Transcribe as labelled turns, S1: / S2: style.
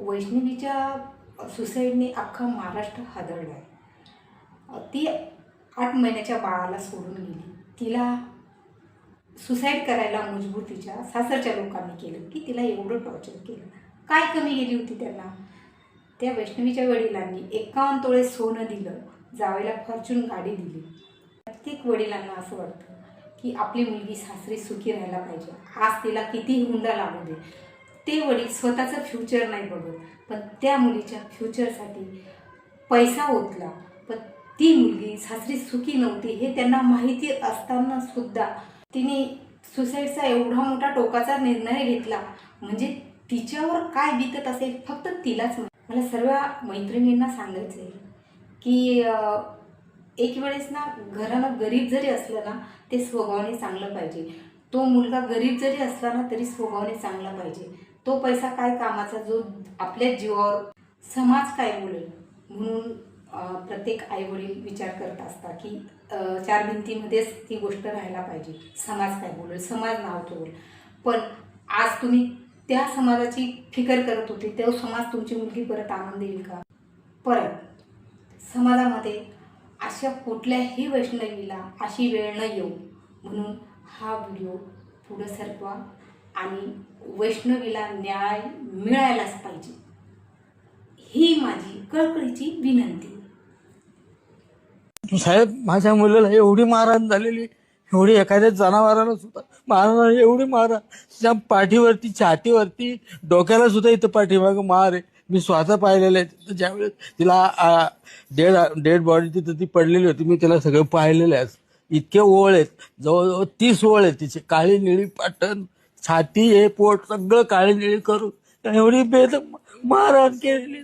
S1: वैष्णवीच्या सुसाईडने अख्खा महाराष्ट्र हादरला आहे। ती 8 महिन्याच्या बाळाला सोडून गेली। तिला सुसाईड करायला मजबूर तिच्या सासरच्या लोकांनी केलं की तिला एवढं टॉर्चर केलं। काय कमी गेली होती त्यांना? त्या वैष्णवीच्या वडिलांनी 51 तोळे सोनं दिलं, जावयाला फॉर्च्यून गाडी दिली। प्रत्येक वडिलांना असं वाटतं की आपली मुलगी सासरी सुखी राहायला पाहिजे। आज तिला किती हुंडा लागू दे, ते वडील स्वतःचं फ्युचर नाही बघत, पण त्या मुलीच्या फ्युचरसाठी पैसा ओतला। पण ती मुलगी सासरी सुखी नव्हती हे त्यांना माहिती असताना सुद्धा तिने सुसाईडचा एवढा मोठा टोकाचा निर्णय घेतला। म्हणजे तिच्यावर काय बीतत असेल फक्त तिलाच माहिती। मला सर्व मैत्रिणींना सांगायचं आहे की एक वेळेस ना घरानं गरीब जरी असलं ना ते स्वभावाने चांगलं पाहिजे। तो मुलगा गरीब जरी असला ना तरी स्वभावाने चांगला पाहिजे। तो पैसा काय कामाचा जो आपल्या जीवावर समाज काय बोलेल म्हणून प्रत्येक आईवडील विचार करत असतात की 4 भिंतीमध्येच ती गोष्ट राहायला पाहिजे। समाज काय बोलेल, समाज नाव ठेवेल। पण आज तुम्ही त्या समाजाची फिकर करत होते, तो समाज तुमची मुलगी परत आणून देईल का? परत समाजामध्ये अशा कुठल्याही वैष्णवीला अशी वेळ न येऊ म्हणून हा व्हिडिओ पुढे सरकवा आणि वैष्णवीला न्याय मिळायलाच पाहिजे, ही माझी कळकळीची विनंती।
S2: साहेब, माझ्या मुलाला एवढी मारहाण झालेली, एवढी एखाद्या जनावराला सुद्धा मारहाण, एवढी मारहाण त्या पाठीवरती, छातीवरती, डोक्याला सुद्धा इथं पाठीमागं मार आहे। मी स्वतः पाहिलेलं आहे। ज्यावेळेस तिला डेड बॉडी तिथं ती पडलेली होती, मी तिला सगळं पाहिलेलं आहे। इतके ओळ आहेत, जवळजवळ 30 ओळ आहेत तिचे, काळी निळी पाटण, छाती हे पोट सगळं काळी निळी करून एवढी बेद मारहाण केलेली।